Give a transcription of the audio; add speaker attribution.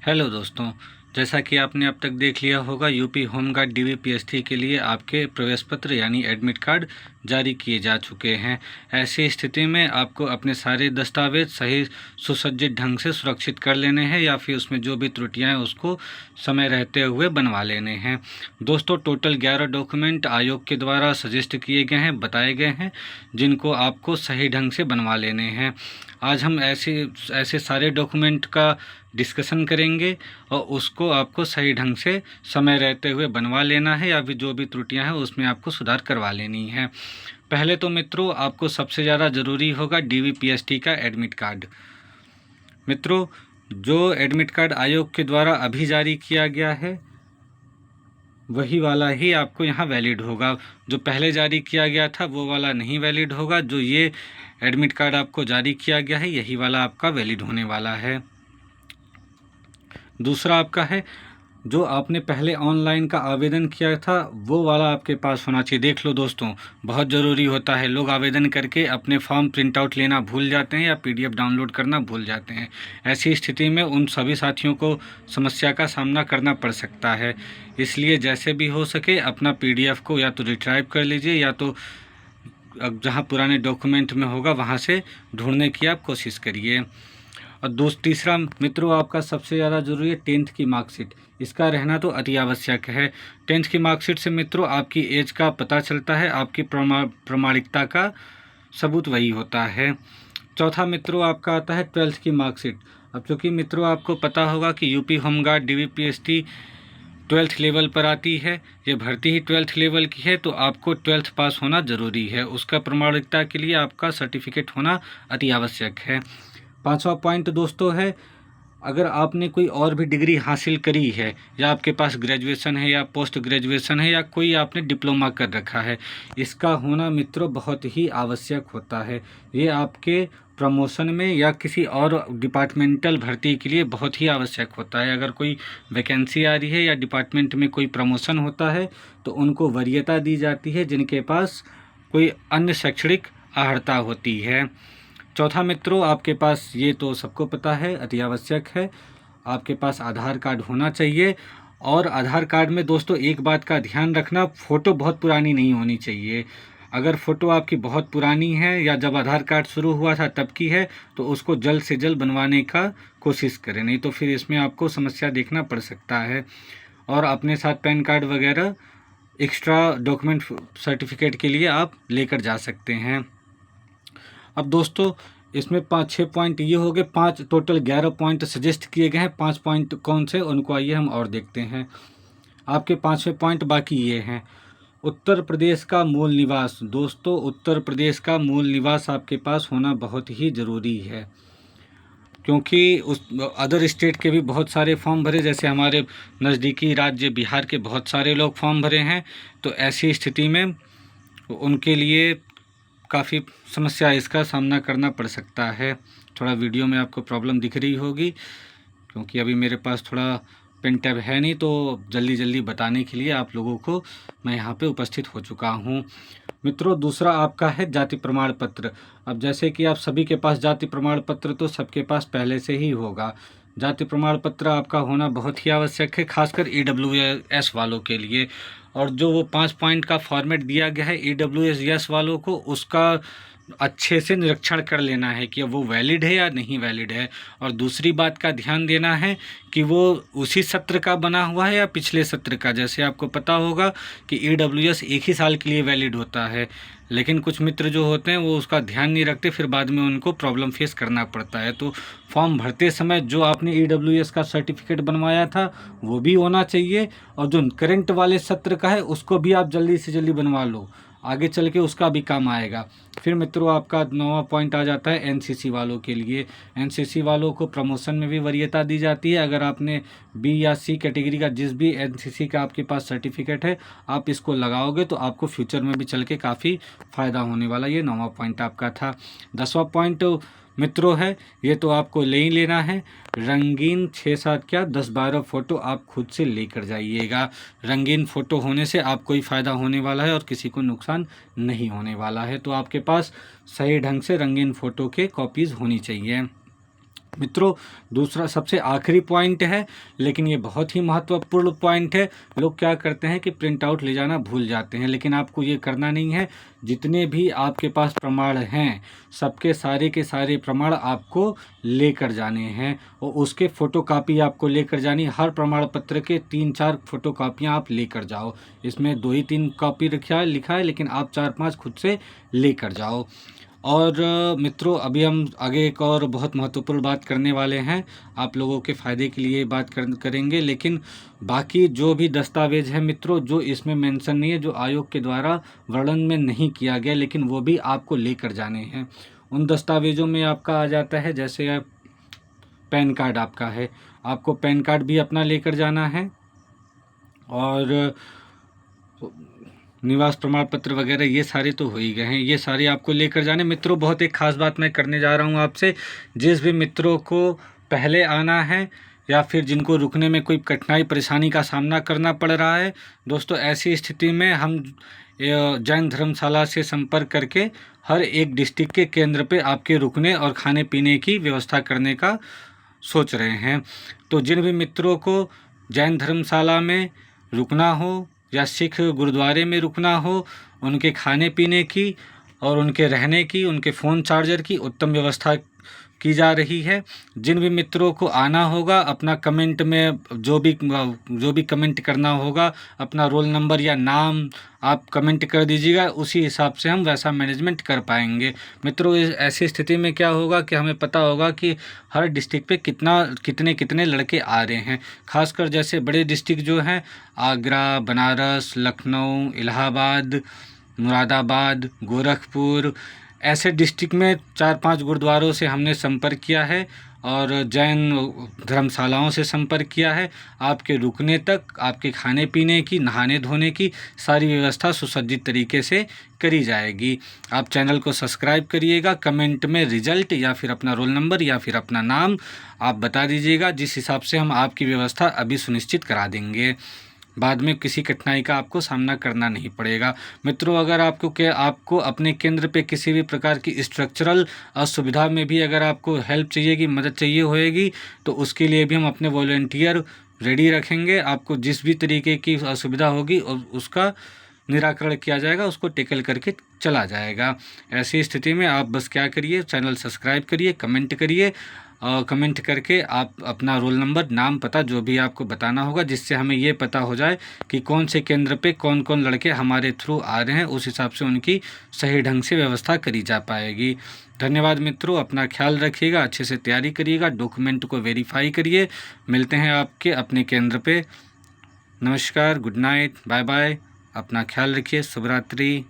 Speaker 1: Hello दोस्तों, जैसा कि आपने अब तक देख लिया होगा यूपी होमगार्ड डीवीपीएससी के लिए आपके प्रवेश पत्र यानी एडमिट कार्ड जारी किए जा चुके हैं। ऐसी स्थिति में आपको अपने सारे दस्तावेज सही सुसज्जित ढंग से सुरक्षित कर लेने हैं या फिर उसमें जो भी त्रुटियां हैं उसको समय रहते हुए बनवा लेने हैं। दोस्तों, टोटल 11 डॉक्यूमेंट आयोग के द्वारा सजेस्ट किए गए हैं, बताए गए हैं, जिनको आपको सही ढंग से बनवा लेने हैं। आज हम ऐसे सारे डॉक्यूमेंट का डिस्कशन करेंगे और उसको आपको सही ढंग से समय रहते हुए बनवा लेना है या फिर जो भी त्रुटियां हैं उसमें आपको सुधार करवा लेनी है। पहले तो मित्रों, आपको सबसे ज़्यादा ज़रूरी होगा डीवीपीएससी का एडमिट कार्ड। मित्रों, जो एडमिट कार्ड आयोग के द्वारा अभी जारी किया गया है वही वाला ही आपको यहाँ वैलिड होगा। जो पहले जारी किया गया था वो वाला नहीं वैलिड होगा। जो ये एडमिट कार्ड आपको जारी किया गया है यही वाला आपका वैलिड होने वाला है। दूसरा आपका है, जो आपने पहले ऑनलाइन का आवेदन किया था वो वाला आपके पास होना चाहिए। देख लो दोस्तों, बहुत ज़रूरी होता है। लोग आवेदन करके अपने फॉर्म प्रिंट आउट लेना भूल जाते हैं या पीडीएफ डाउनलोड करना भूल जाते हैं। ऐसी स्थिति में उन सभी साथियों को समस्या का सामना करना पड़ सकता है। इसलिए जैसे भी हो सके अपना पीडीएफ को या तो रिट्राइव कर लीजिए या तो जहाँ पुराने डॉक्यूमेंट में होगा वहाँ से ढूंढने की आप कोशिश करिए। और तीसरा मित्रों, आपका सबसे ज़्यादा ज़रूरी है 10th की मार्कशीट। इसका रहना तो अति आवश्यक है। 10th की मार्कशीट से मित्रों आपकी एज का पता चलता है, आपकी प्रामाणिकता का सबूत वही होता है। चौथा मित्रों आपका आता है 12th की मार्कशीट। अब चूँकि मित्रों आपको पता होगा कि यूपी होमगार्ड डीवीपीएससी 12th लेवल पर आती है, ये भर्ती ही 12th लेवल की है, तो आपको 12th पास होना ज़रूरी है। उसका प्रामाणिकता के लिए आपका सर्टिफिकेट होना अति आवश्यक है। पांचवा पॉइंट दोस्तों है, अगर आपने कोई और भी डिग्री हासिल करी है या आपके पास ग्रेजुएशन है या पोस्ट ग्रेजुएशन है या कोई आपने डिप्लोमा कर रखा है, इसका होना मित्रों बहुत ही आवश्यक होता है। ये आपके प्रमोशन में या किसी और डिपार्टमेंटल भर्ती के लिए बहुत ही आवश्यक होता है। अगर कोई वैकेंसी आ रही है या डिपार्टमेंट में कोई प्रमोशन होता है तो उनको वरीयता दी जाती है जिनके पास कोई अन्य शैक्षणिक अर्हता होती है। चौथा मित्रों, आपके पास, ये तो सबको पता है, अति आवश्यक है, आपके पास आधार कार्ड होना चाहिए। और आधार कार्ड में दोस्तों एक बात का ध्यान रखना, फ़ोटो बहुत पुरानी नहीं होनी चाहिए। अगर फ़ोटो आपकी बहुत पुरानी है या जब आधार कार्ड शुरू हुआ था तब की है तो उसको जल्द से जल्द बनवाने का कोशिश करें, नहीं तो फिर इसमें आपको समस्या देखना पड़ सकता है। और अपने साथ पैन कार्ड वगैरह एक्स्ट्रा डॉक्यूमेंट सर्टिफिकेट के लिए आप लेकर जा सकते हैं। अब दोस्तों, इसमें 5-6 पॉइंट ये हो गए, 5 टोटल 11 पॉइंट सजेस्ट किए गए हैं। 5 पॉइंट कौन से, उनको आइए हम और देखते हैं। आपके 5वें पॉइंट बाकी ये हैं। उत्तर प्रदेश का मूल निवास। दोस्तों, उत्तर प्रदेश का मूल निवास आपके पास होना बहुत ही ज़रूरी है, क्योंकि उस अदर स्टेट के भी बहुत सारे फॉर्म भरे, जैसे हमारे नज़दीकी राज्य बिहार के बहुत सारे लोग फॉर्म भरे हैं। तो ऐसी स्थिति में उनके लिए काफ़ी समस्या इसका सामना करना पड़ सकता है। थोड़ा वीडियो में आपको प्रॉब्लम दिख रही होगी क्योंकि अभी मेरे पास थोड़ा पेन टैब है नहीं, तो जल्दी जल्दी बताने के लिए आप लोगों को मैं यहाँ पे उपस्थित हो चुका हूँ। मित्रों, दूसरा आपका है जाति प्रमाण पत्र। अब जैसे कि आप सभी के पास जाति प्रमाण पत्र तो सबके पास पहले से ही होगा। जाति प्रमाण पत्र आपका होना बहुत ही आवश्यक है, खासकर EWS वालों के लिए। और जो वो 5 पॉइंट का फॉर्मेट दिया गया है EWS वालों को, उसका अच्छे से निरीक्षण कर लेना है कि वो वैलिड है या नहीं वैलिड है। और दूसरी बात का ध्यान देना है कि वो उसी सत्र का बना हुआ है या पिछले सत्र का। जैसे आपको पता होगा कि EWS एक ही साल के लिए वैलिड होता है, लेकिन कुछ मित्र जो होते हैं वो उसका ध्यान नहीं रखते, फिर बाद में उनको प्रॉब्लम फेस करना पड़ता है। तो फॉर्म भरते समय जो आपने EWS का सर्टिफिकेट बनवाया था वो भी होना चाहिए, और जो करंट वाले सत्र का है उसको भी आप जल्दी से जल्दी बनवा लो, आगे चल के उसका भी काम आएगा। फिर मित्रों, आपका 9वां पॉइंट आ जाता है NCC वालों के लिए। NCC वालों को प्रमोशन में भी वरीयता दी जाती है। अगर आपने B या C कैटेगरी का जिस भी NCC का आपके पास सर्टिफिकेट है, आप इसको लगाओगे तो आपको फ्यूचर में भी चल के काफ़ी फ़ायदा होने वाला। ये 9वां पॉइंट आपका था। 10वां पॉइंट मित्रों है, ये तो आपको ले ही लेना है, रंगीन 6-7 क्या 10-12 फ़ोटो आप खुद से लेकर जाइएगा। रंगीन फ़ोटो होने से आपको ही फ़ायदा होने वाला है और किसी को नुकसान नहीं होने वाला है। तो आपके पास सही ढंग से रंगीन फ़ोटो के कॉपीज़ होनी चाहिए। मित्रों, दूसरा सबसे आखिरी पॉइंट है, लेकिन ये बहुत ही महत्वपूर्ण पॉइंट है। लोग क्या करते हैं कि प्रिंट आउट ले जाना भूल जाते हैं, लेकिन आपको ये करना नहीं है। जितने भी आपके पास प्रमाण हैं, सबके सारे के सारे प्रमाण आपको लेकर जाने हैं, और उसके फ़ोटोकॉपी आपको लेकर जानी। हर प्रमाण पत्र के 3-4 फ़ोटोकॉपियाँ आप लेकर जाओ। इसमें 2 ही 3 कॉपी लिखा है, लेकिन आप 4-5 खुद से लेकर जाओ। और मित्रों, अभी हम आगे एक और बहुत महत्वपूर्ण बात करने वाले हैं, आप लोगों के फ़ायदे के लिए बात करेंगे। लेकिन बाकी जो भी दस्तावेज है मित्रों, जो इसमें मेंशन नहीं है, जो आयोग के द्वारा वर्णन में नहीं किया गया, लेकिन वो भी आपको लेकर जाने हैं। उन दस्तावेज़ों में आपका आ जाता है, जैसे पैन कार्ड आपका है, आपको पैन कार्ड भी अपना लेकर जाना है, और निवास प्रमाण पत्र वगैरह ये सारे तो हो ही गए हैं, ये सारे आपको लेकर जाने। मित्रों, बहुत एक ख़ास बात मैं करने जा रहा हूँ आपसे। जिस भी मित्रों को पहले आना है, या फिर जिनको रुकने में कोई कठिनाई परेशानी का सामना करना पड़ रहा है, दोस्तों ऐसी स्थिति में हम जैन धर्मशाला से संपर्क करके हर एक डिस्ट्रिक्ट के केंद्र पे आपके रुकने और खाने पीने की व्यवस्था करने का सोच रहे हैं। तो जिन भी मित्रों को जैन धर्मशाला में रुकना हो या सिख गुरुद्वारे में रुकना हो, उनके खाने पीने की और उनके रहने की, उनके फ़ोन चार्जर की उत्तम व्यवस्था की जा रही है। जिन भी मित्रों को आना होगा, अपना कमेंट में जो भी कमेंट करना होगा, अपना रोल नंबर या नाम आप कमेंट कर दीजिएगा, उसी हिसाब से हम वैसा मैनेजमेंट कर पाएंगे। मित्रों, ऐसी स्थिति में क्या होगा कि हमें पता होगा कि हर डिस्ट्रिक्ट पे कितने लड़के आ रहे हैं। खासकर जैसे बड़े डिस्ट्रिक्ट जो हैं, आगरा, बनारस, लखनऊ, इलाहाबाद, मुरादाबाद, गोरखपुर, ऐसे डिस्ट्रिक्ट में 4-5 गुरुद्वारों से हमने संपर्क किया है और जैन धर्मशालाओं से संपर्क किया है। आपके रुकने तक, आपके खाने पीने की, नहाने धोने की सारी व्यवस्था सुसज्जित तरीके से करी जाएगी। आप चैनल को सब्सक्राइब करिएगा, कमेंट में रिजल्ट या फिर अपना रोल नंबर या फिर अपना नाम आप बता दीजिएगा, जिस हिसाब से हम आपकी व्यवस्था अभी सुनिश्चित करा देंगे। बाद में किसी कठिनाई का आपको सामना करना नहीं पड़ेगा। मित्रों, अगर आपको अपने केंद्र पे किसी भी प्रकार की स्ट्रक्चरल असुविधा में भी अगर आपको हेल्प चाहिए, की मदद चाहिए होएगी, तो उसके लिए भी हम अपने वॉलंटियर रेडी रखेंगे। आपको जिस भी तरीके की असुविधा होगी और उसका निराकरण किया जाएगा, उसको टेकल करके चला जाएगा। ऐसी स्थिति में आप बस क्या करिए, चैनल सब्सक्राइब करिए, कमेंट करिए, और कमेंट करके आप अपना रोल नंबर, नाम, पता जो भी आपको बताना होगा, जिससे हमें ये पता हो जाए कि कौन से केंद्र पे कौन कौन लड़के हमारे थ्रू आ रहे हैं। उस हिसाब से उनकी सही ढंग से व्यवस्था करी जा पाएगी। धन्यवाद मित्रों, अपना ख्याल रखिएगा, अच्छे से तैयारी करिएगा, डॉक्यूमेंट को वेरीफाई करिए। मिलते हैं आपके अपने केंद्र पे। नमस्कार, गुड नाइट, बाय बाय, अपना ख्याल रखिए, शुभ रात्रि।